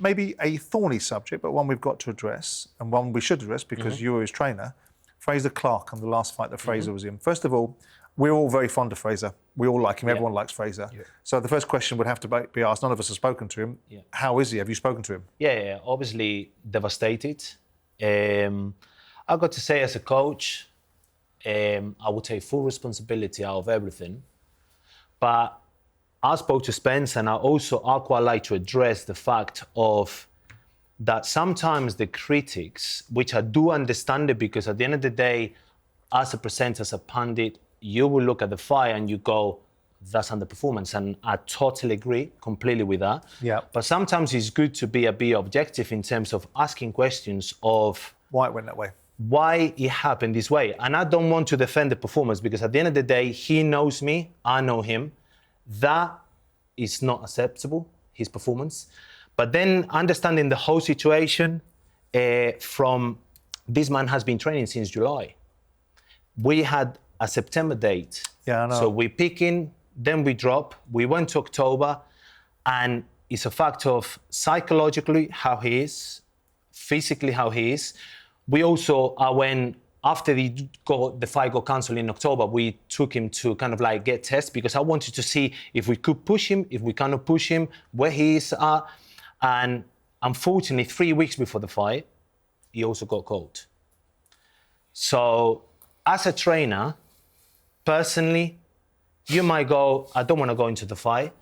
maybe a thorny subject, but one we've got to address, and one we should address because you were his trainer, Frazer Clarke, and the last fight that Frazer was in. First of all, we're all very fond of Frazer. We all like him. Everyone likes Frazer. Yeah. So the first question would have to be asked. None of us have spoken to him. Yeah. How is he? Have you spoken to him? Yeah. Obviously devastated. I got to say, as a coach, I would take full responsibility out of everything. But I spoke to Spence, and I quite like to address the fact of that sometimes the critics, which I do understand it, because at the end of the day, as a presenter, as a pundit, you will look at the fight and you go, that's underperformance. And I totally agree completely with that. Yeah. But sometimes it's good to be a bit objective in terms of asking questions of why it went that way. Why it happened this way. And I don't want to defend the performance, because at the end of the day, he knows me, I know him. That is not acceptable, his performance. But then understanding the whole situation from this man has been training since July. We had a September date. Yeah, I know. So we pick in, then we drop. We went to October, and it's a fact of psychologically how he is, physically how he is. We also, when after the fight got cancelled in October, we took him to kind of like get tested, because I wanted to see if we could push him, if we cannot push him, where he is at. And unfortunately, 3 weeks before the fight, he also got cold. So as a trainer, personally, you might go, I don't want to go into the fight,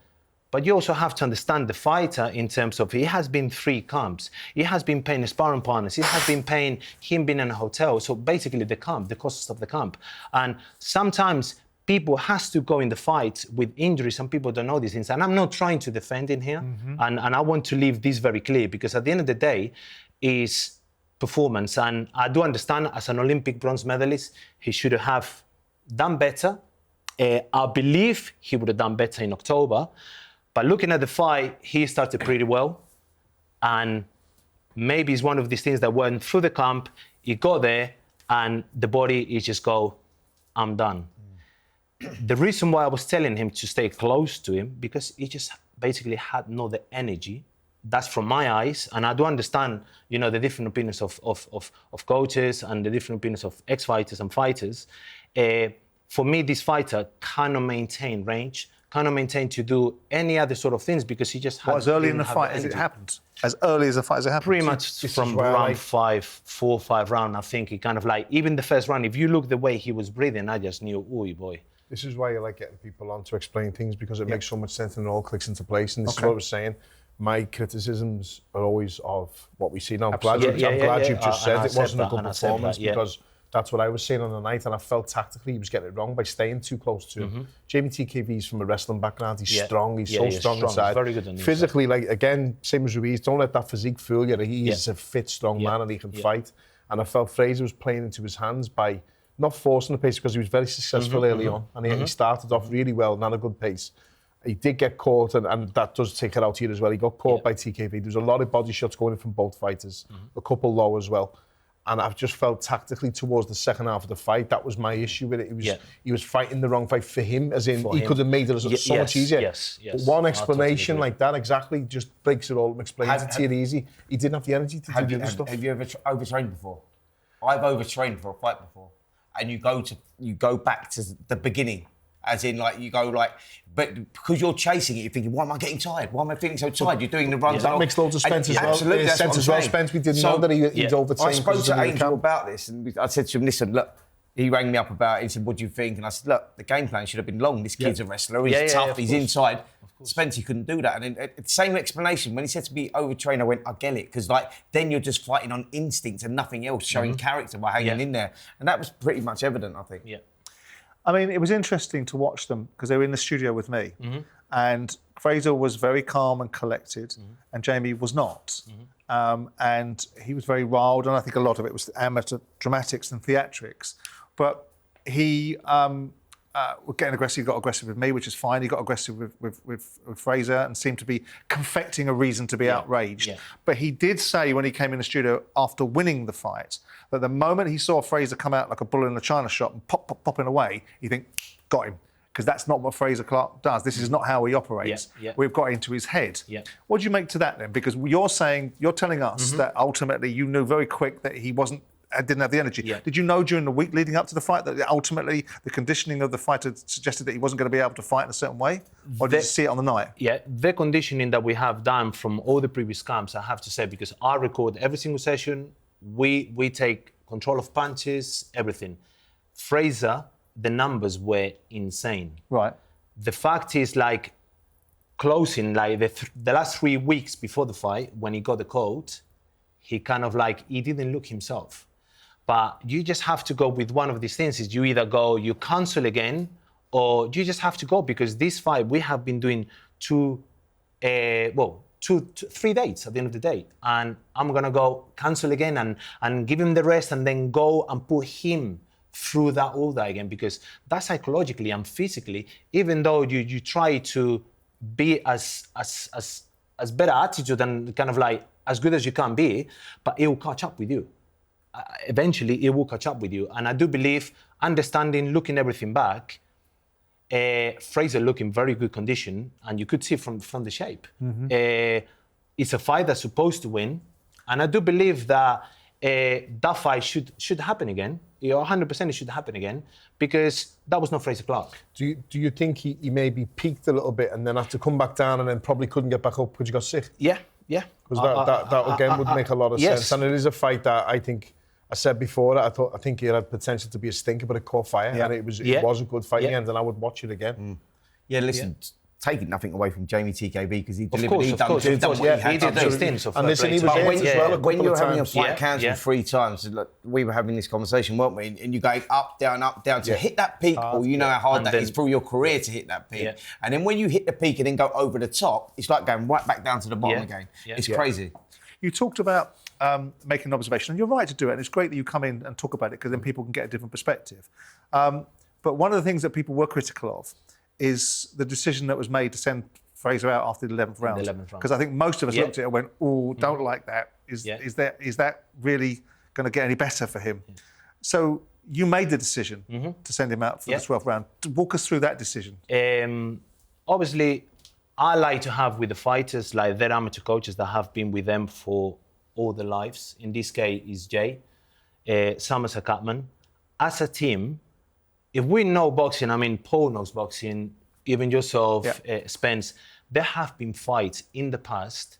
but you also have to understand the fighter in terms of he has been 3 camps. He has been paying his sparring partners. He has been paying him being in a hotel. So basically the camp, the costs of the camp. And sometimes people has to go in the fight with injuries. Some people don't know these things. And I'm not trying to defend in here. And I want to leave this very clear, because at the end of the day is performance. And I do understand, as an Olympic bronze medalist, he should have done better. I believe he would have done better in October. But looking at the fight, he started pretty well. And maybe it's one of these things that went through the camp, he got there, and the body is just go, I'm done. The reason why I was telling him to stay close to him, because he just basically had not the energy. That's from my eyes. And I do understand, the different opinions of coaches and the different opinions of ex-fighters and fighters. For me, this fighter cannot maintain range, cannot maintain to do any other sort of things, because he just had... As early in the fight as it happened? As early as the fight as it happened? Pretty much from round 4 or 5 round, I think he kind of like... Even the first round, if you look the way he was breathing, I just knew, ooh, boy. This is why you like getting people on to explain things, because it makes so much sense and it all clicks into place. And this is what I was saying. My criticisms are always of what we see now. I'm glad you've just said it wasn't a good performance, because that's what I was saying on the night, and I felt tactically he was getting it wrong by staying too close to him. Jeamie TKV is from a wrestling background. He's strong. He's so strong inside. Very good on physically, like again, same as Ruiz. Don't let that physique fool you. He is a fit, strong man, and he can fight. And I felt Frazer was playing into his hands by not forcing the pace, because he was very successful early on, and he started off really well and had a good pace. He did get caught, and that does take it out here as well. He got caught by TKV. There was a lot of body shots going in from both fighters, a couple low as well. And I've just felt tactically towards the second half of the fight, that was my issue with it. He was fighting the wrong fight for him, as in he could have made it so much easier. But one explanation like that exactly just breaks it all and explains it to you easy. He didn't have the energy to do the stuff. Have you ever overtrained before? I've overtrained for a fight before. And you go back to the beginning. As in, like, you go, like, but because you're chasing it, you're thinking, why am I getting tired? Why am I feeling so tired? You're doing the runs. That makes loads of Spence as well. Absolutely, that's Spence as well. Spence, we didn't know that he'd overtrained. I spoke to Angel about this, and I said to him, listen, look, he rang me up about it. He said, what do you think? And I said, look, the game plan should have been long. This kid's a wrestler. He's tough. He's inside. Spence, he couldn't do that. And then, same explanation. When he said to me, overtrain, I went, I get it. Because, like, then you're just fighting on instinct and nothing else, showing character by hanging in there. And that was pretty much evident, I think. Yeah. I mean, it was interesting to watch them, because they were in the studio with me. And Frazer was very calm and collected, and Jeamie was not. And he was very wild, and I think a lot of it was amateur dramatics and theatrics. But he was getting aggressive. He got aggressive with me, which is fine. He got aggressive with Frazer and seemed to be confecting a reason to be outraged. But he did say when he came in the studio after winning the fight that the moment he saw Frazer come out like a bull in a china shop and popping away, he think, got him. because that's not what Frazer Clarke does. This is not how he operates. We've got into his head. What do you make to that then? Because you're telling us that ultimately you knew very quick that he didn't have the energy. Did you know during the week leading up to the fight that ultimately the conditioning of the fight had suggested that he wasn't going to be able to fight in a certain way? Or did you see it on the night? Yeah, the conditioning that we have done from all the previous camps, I have to say, because I record every single session, we take control of punches, everything. Frazer, the numbers were insane. Right. The fact is, like, closing, like the last 3 weeks before the fight, when he got the cold, he kind of like, he didn't look himself. But you just have to go with one of these things. Is you either go, you cancel again, or you just have to go, because this fight, we have been doing 3 dates at the end of the day. And I'm going to go cancel again and give him the rest and then go and put him through that all that again, because that psychologically and physically, even though you try to be as better attitude and kind of like as good as you can be, but it will catch up with you. Eventually, it will catch up with you. And I do believe, understanding, looking everything back, Frazer looked in very good condition, and you could see from the shape. It's a fight that's supposed to win, and I do believe that that fight should happen again. 100% it should happen again, because that was not Frazer Clarke. Do you think he maybe peaked a little bit and then had to come back down and then probably couldn't get back up because he got sick? Yeah. Because that again would make a lot of sense. And it is a fight that I think, I said before, I think it had potential to be a stinker, but it caught fire, and it was a good fight in the end, and I would watch it again. Yeah, listen, taking nothing away from Jeamie TKV, because he delivered, he done what he had to do. And listen, he was in as well. When you're having a fight cancelled 3 times, like, we were having this conversation, weren't we? And you're going up, down, to hit that peak, or you know how hard that is through your career to hit that peak. And then when you hit the peak and then go over the top, it's like going right back down to the bottom again. It's crazy. You talked about making an observation, and you're right to do it, and it's great that you come in and talk about it, because then people can get a different perspective. But one of the things that people were critical of is the decision that was made to send Frazer out after the 11th round. Because I think most of us looked at it and went, oh, don't like that. Is that really going to get any better for him? So you made the decision to send him out for the 12th round. Walk us through that decision. Obviously, I like to have with the fighters, like their amateur coaches that have been with them for all their lives. In this case, is Jay, Sam as a catman. As a team, if we know boxing, I mean, Paul knows boxing, even yourself, Spence, there have been fights in the past,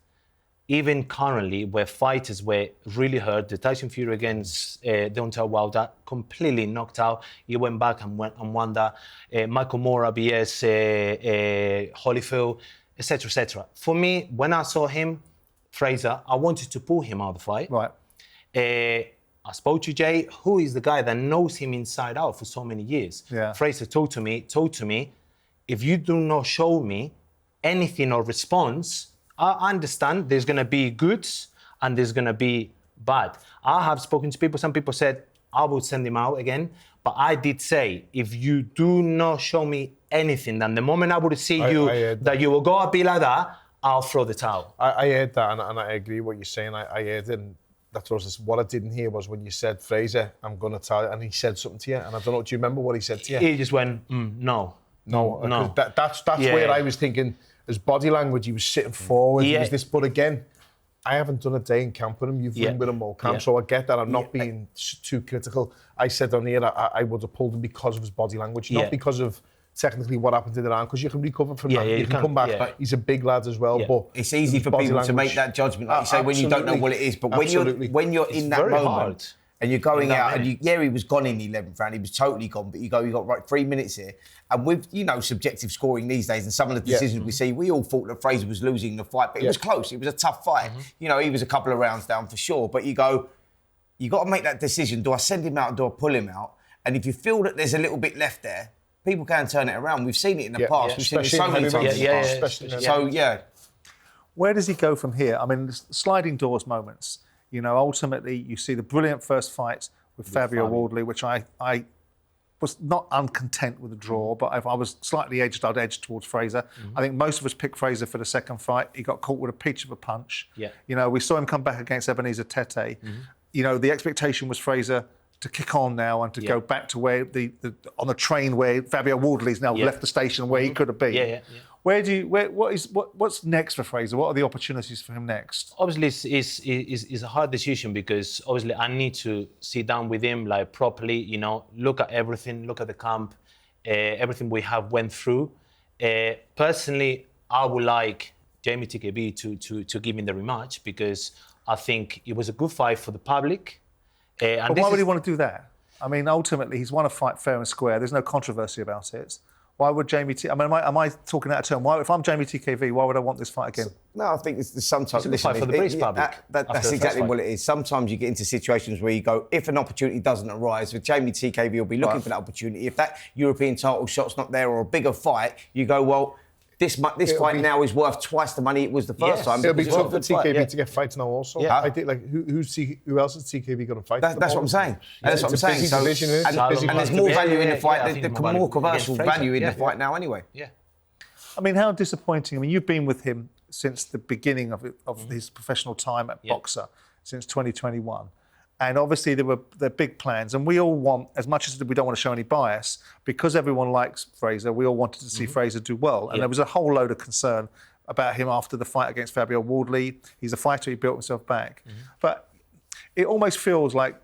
even currently, where fighters were really hurt. The Tyson Fury against Deontay Wilder, completely knocked out. He went back and won that. Michael Moore, BS, Holyfield, etc., etc. For me, when I saw him, Frazer, I wanted to pull him out of the fight. Right. I spoke to Jay, who is the guy that knows him inside out for so many years. Frazer told to me, if you do not show me anything or response, I understand there's going to be goods and there's going to be bad. I have spoken to people, some people said, I will send him out again. But I did say, if you do not show me anything, then the moment I would see that you will go and be like that, I'll throw the towel. I heard that, and I agree with what you're saying. I heard it, and what I didn't hear was when you said, Frazer, I'm going to tell you, and he said something to you, and I don't know, do you remember what he said to you? He just went, no. That's where I was thinking, his body language, he was sitting forward, he was this, but again, I haven't done a day in camp with him. You've been with him all camp, so I get that. I'm not being too critical. I said on here I would have pulled him because of his body language, not because of technically what happened to the arm, because you can recover from that. You can come back. But he's a big lad as well. But it's easy for people to make that judgment, like you say, when you don't know what it is. But when you're in that moment and you're going out, and he was gone in the 11th round. He was totally gone. But you got right 3 minutes here, and with subjective scoring these days and some of the decisions we see, we all thought that Frazer was losing the fight, but it was close. It was a tough fight. He was a couple of rounds down for sure. But you got to make that decision. Do I send him out or do I pull him out? And if you feel that there's a little bit left there, people can turn it around. We've seen it in the past. We've seen it so many times in the past. Where does he go from here? I mean, sliding doors moments. Ultimately, you see the brilliant first fight with Fabio Wardley, which I was not uncontent with the draw, but if I was slightly edged towards Frazer. I think most of us picked Frazer for the second fight. He got caught with a peach of a punch. We saw him come back against Ebenezer Tete. The expectation was Frazer to kick on now and to go back to where on the train where Fabio Wardley's now left the station where he could have been. What's next for Frazer? What are the opportunities for him next? Obviously, it's a hard decision because obviously I need to sit down with him like properly, you know, look at everything, look at the camp, everything we have went through. Personally, I would like Jeamie TKV to give me the rematch because I think it was a good fight for the public. But why would he want to do that? I mean, ultimately, he's won a fight fair and square. There's no controversy about it. Why would Jeamie am I talking out of turn? If I'm Jeamie TKV, why would I want this fight again? No, I think it's sometimes... It's a fight for the British public. That's exactly what it is. Sometimes you get into situations where you go, if an opportunity doesn't arise, with Jeamie TKV will be looking for that opportunity. If that European title shot's not there or a bigger fight, you go, well, this fight now is worth twice the money it was the first time. It'll be tough for TKV to get fights now also. Yeah. I think, like, who else is TKV going to fight? That's what I'm saying. That's what I'm saying. And there's more value in the fight. There's more commercial value in the fight now anyway. Yeah. I mean, how disappointing. I mean, you've been with him since the beginning of his professional time at Boxer, since 2021. And obviously there were big plans, and we all want, as much as we don't want to show any bias, because everyone likes Frazer, we all wanted to see Frazer do well. And there was a whole load of concern about him after the fight against Fabio Wardley. He's a fighter, he built himself back. But it almost feels like,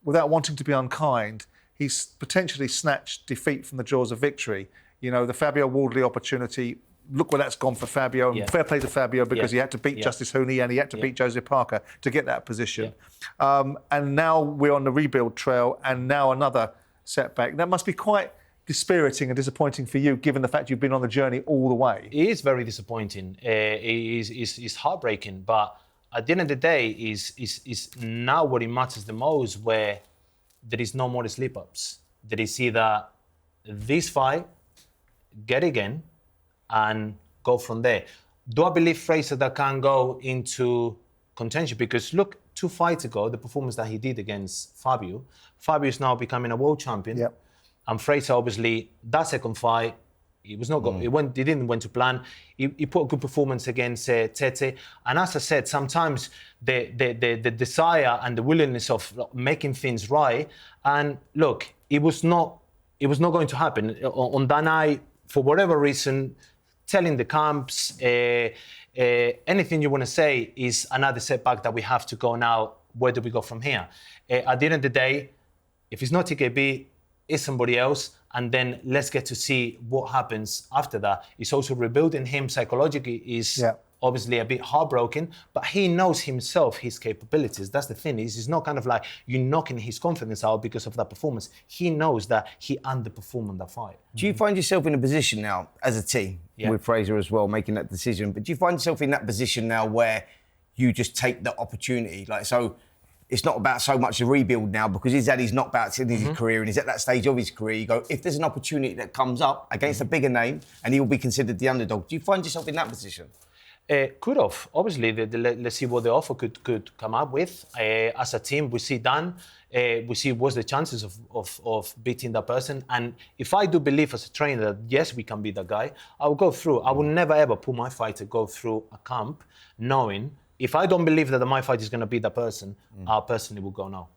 without wanting to be unkind, he's potentially snatched defeat from the jaws of victory. You know, the Fabio Wardley opportunity, look where that's gone for Fabio. And fair play to Fabio because he had to beat Justice Hooney and he had to beat Joseph Parker to get that position. And now we're on the rebuild trail and now another setback. That must be quite dispiriting and disappointing for you, given the fact you've been on the journey all the way. It is very disappointing. It's heartbreaking. But at the end of the day, is now what it matters the most, where there is no more slip-ups. There is either this fight, get again, and go from there. Do I believe Frazer that can go into contention? Because look, 2 fights ago, the performance that he did against Fabio is now becoming a world champion. And Frazer, obviously, that second fight, it was not good. It didn't went to plan. He put a good performance against Tete. And as I said, sometimes the desire and the willingness of making things right. And look, it was not going to happen on that night for whatever reason. Telling the camps, anything you want to say is another setback that we have to go now. Where do we go from here? At the end of the day, if it's not TKB, it's somebody else. And then let's get to see what happens after that. It's also rebuilding him psychologically is obviously a bit heartbroken, but he knows himself, his capabilities. That's the thing. It's not kind of like you knocking his confidence out because of that performance. He knows that he underperformed on that fight. Do you find yourself in a position now, as a team, with Frazer as well, making that decision, but do you find yourself in that position now where you just take the opportunity? Like, so it's not about so much a rebuild now because he's had his knockouts in his career and he's at that stage of his career. You go, if there's an opportunity that comes up against a bigger name and he will be considered the underdog, do you find yourself in that position? Could have. Obviously, let's see what the offer could come up with. As a team, we see Dan, we see what's the chances of beating that person. And if I do believe as a trainer that, yes, we can beat that guy, I will go through. I will never, ever put my fighter go through a camp knowing if I don't believe that my fight is going to beat that person, I personally will go no.